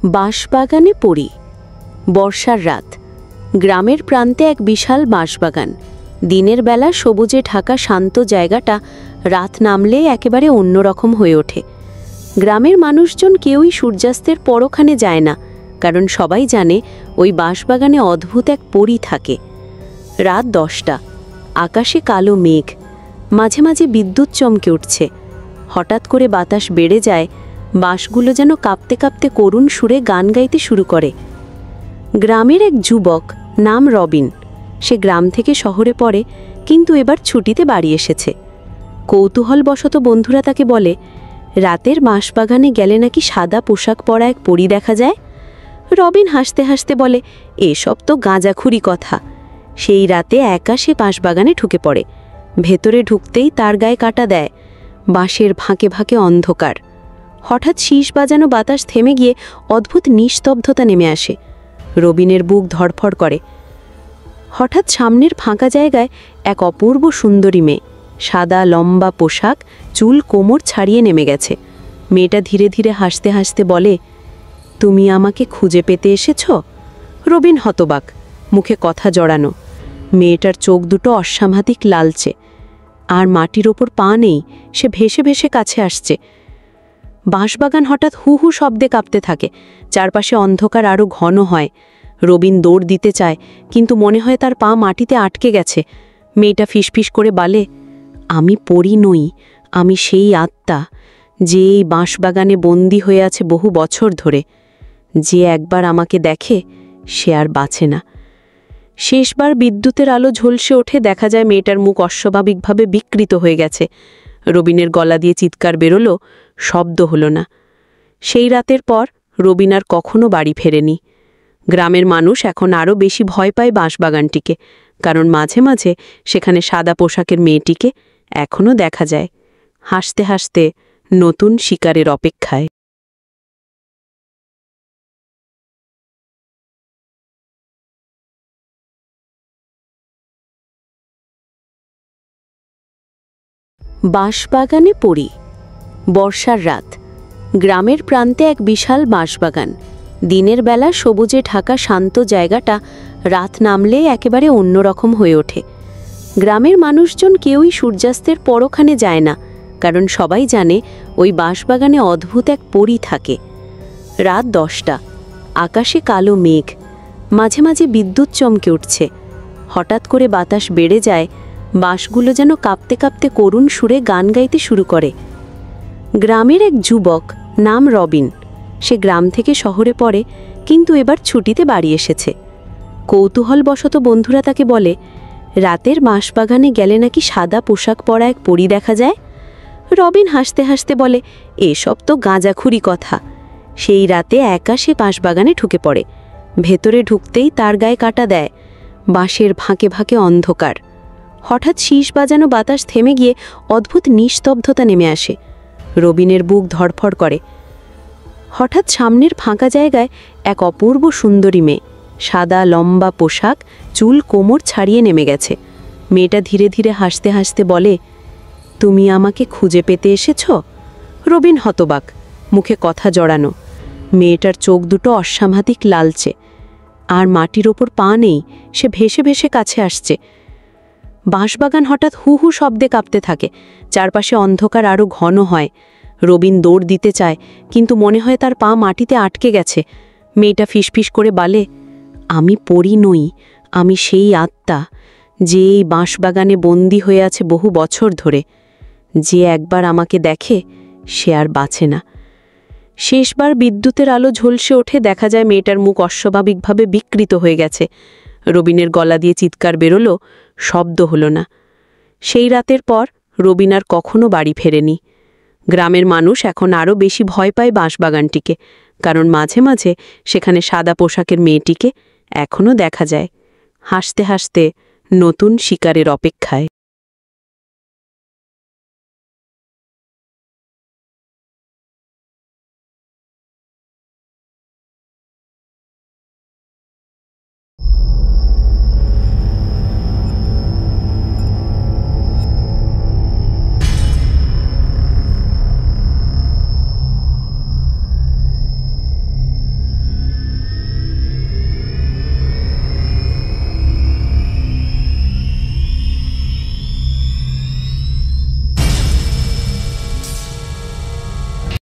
বাঁশবাগানে পড়ি। বর্ষার রাত। গ্রামের প্রান্তে এক বিশাল বাঁশবাগান। দিনের বেলা সবুজে ঢাকা শান্ত জায়গাটা রাত নামলে একেবারে অন্যরকম হয়ে ওঠে। গ্রামের মানুষজন কেউই সূর্যাস্তের পরখানে যায় না, কারণ সবাই জানে ওই বাঁশবাগানে অদ্ভুত এক পরী থাকে। রাত 10টা। আকাশে কালো মেঘ, মাঝে মাঝে বিদ্যুৎ চমকে উঠছে। হঠাৎ করে বাতাস বেড়ে যায়, বাঁশগুলো যেন কাঁপতে কাঁপতে করুণ সুরে গান গাইতে শুরু করে। গ্রামের এক যুবক, নাম রবিন। সে গ্রাম থেকে শহরে পড়ে, কিন্তু এবার ছুটিতে বাড়ি এসেছে। কৌতূহলবশত বন্ধুরা তাকে বলে, রাতের বাঁশবাগানে গেলে নাকি সাদা পোশাক পরা এক পরী দেখা যায়। রবিন হাসতে হাসতে বলে, এসব তো গাঁজাখুরি কথা। সেই রাতে একা সে বাঁশবাগানে ঢুকে পড়ে। ভেতরে ঢুকতেই তার গায়ে কাঁটা দেয়। বাঁশের ফাঁকে ফাঁকে অন্ধকার। হঠাৎ শীষ বাজানো বাতাস থেমে গিয়ে অদ্ভুত নিস্তব্ধতা নেমে আসে। রবিনের বুক ধড়ফড় করে। হঠাৎ সামনের ফাঁকা জায়গায় এক অপূর্ব সুন্দরী মেয়ে, সাদা লম্বা পোশাক, চুল কোমর ছাড়িয়ে নেমে গেছে। মেয়েটা ধীরে ধীরে হাসতে হাসতে বলে, তুমি আমাকে খুঁজে পেতে এসেছ? রবিন হতবাক, মুখে কথা জড়ানো। মেয়েটার চোখ দুটো অস্বাভাবিক লালচে, আর মাটির ওপর পা নেই। সে ভেসে ভেসে কাছে আসছে। বাঁশবাগান হঠাৎ হু হু শব্দে কাঁপতে থাকে। চারপাশে অন্ধকার আরও ঘন হয়। রবিন দৌড় দিতে চায়, কিন্তু মনে হয় তার পা মাটিতে আটকে গেছে। মেয়েটা ফিসফিস করে বলে, আমি পরী নই, আমি সেই আত্মা যে এই বাঁশবাগানে বন্দী হয়ে আছে বহু বছর ধরে। যে একবার আমাকে দেখে সে আর বাঁচে না। শেষবার বিদ্যুতের আলো ঝলসে ওঠে, দেখা যায় মেয়েটার মুখ অস্বাভাবিকভাবে বিকৃত হয়ে গেছে। রবিনের গলা দিয়ে চিৎকার বেরোলো, শব্দ হলো না। সেই রাতের পর রবিন আর কখনো বাড়ি ফেরেনি। গ্রামের মানুষ এখন আরও বেশি ভয় পায় বাঁশবাগানটিকে, কারণ মাঝে মাঝে সেখানে সাদা পোশাকের মেয়েটিকে এখনও দেখা যায়, হাসতে হাসতে নতুন শিকারের অপেক্ষায়। বাঁশবাগানে পড়ি। বর্ষার রাত। গ্রামের প্রান্তে এক বিশাল বাঁশবাগান। দিনের বেলা সবুজে ঢাকা শান্ত জায়গাটা রাত নামলে একেবারে অন্যরকম হয়ে ওঠে। গ্রামের মানুষজন কেউই সূর্যাস্তের পরখানে যায় না, কারণ সবাই জানে ওই বাঁশবাগানে অদ্ভুত এক পরী থাকে। রাত 10টা। আকাশে কালো মেঘ, মাঝে মাঝে বিদ্যুৎ চমকে উঠছে। হঠাৎ করে বাতাস বেড়ে যায়, বাঁশগুলো যেন কাঁপতে কাঁপতে করুণ সুরে গান গাইতে শুরু করে। গ্রামের এক যুবক, নাম রবিন। সে গ্রাম থেকে শহরে পড়ে, কিন্তু এবার ছুটিতে বাড়ি এসেছে। কৌতূহলবশত বন্ধুরা তাকে বলে, রাতের বাঁশবাগানে গেলে নাকি সাদা পোশাক পরা এক পরী দেখা যায়। রবিন হাসতে হাসতে বলে, এসব তো গাঁজাখুরি কথা। সেই রাতে একা সে বাঁশবাগানে ঢুকে পড়ে। ভেতরে ঢুকতেই তার গায়ে কাঁটা দেয়। বাঁশের ফাঁকে ফাঁকে অন্ধকার। হঠাৎ শীষ বাজানো বাতাস থেমে গিয়ে অদ্ভুত নিস্তব্ধতা নেমে আসে। রবিনের বুক ধড়ফড় করে। হঠাৎ সামনের ফাঁকা জায়গায় এক অপূর্ব সুন্দরী মেয়ে, সাদা লম্বা পোশাক, চুল কোমর ছাড়িয়ে নেমে গেছে। মেয়েটা ধীরে ধীরে হাসতে হাসতে বলে, তুমি আমাকে খুঁজে পেতে এসেছ? রবিন হতবাক, মুখে কথা জড়ানো। মেয়েটার চোখ দুটো অস্বাভাবিক লালচে, আর মাটির ওপর পা নেই। সে ভেসে ভেসে কাছে আসছে। বাঁশবাগান হঠাৎ হু হু শব্দে কাঁপতে থাকে। চারপাশে অন্ধকার আরও ঘন হয়। রবিন দৌড় দিতে চায়, কিন্তু মনে হয় তার পা মাটিতে আটকে গেছে। মেয়েটা ফিসফিস করে বলে, আমি পরী নই, আমি সেই আত্মা যে এই বাঁশবাগানে বন্দী হয়ে আছে বহু বছর ধরে। যে একবার আমাকে দেখে সে আর বাঁচে না। শেষবার বিদ্যুতের আলো ঝলসে ওঠে, দেখা যায় মেয়েটার মুখ অস্বাভাবিকভাবে বিকৃত হয়ে গেছে। রবিনের গলা দিয়ে চিৎকার বেরোলো, শব্দ হলো না। সেই রাতের পর রবিন আর কখনো বাড়ি ফেরেনি। গ্রামের মানুষ এখন আরও বেশি ভয় পায় বাঁশবাগানটিকে, কারণ মাঝে মাঝে সেখানে সাদা পোশাকের মেয়েটিকে এখনও দেখা যায়, হাসতে হাসতে নতুন শিকারের অপেক্ষায়।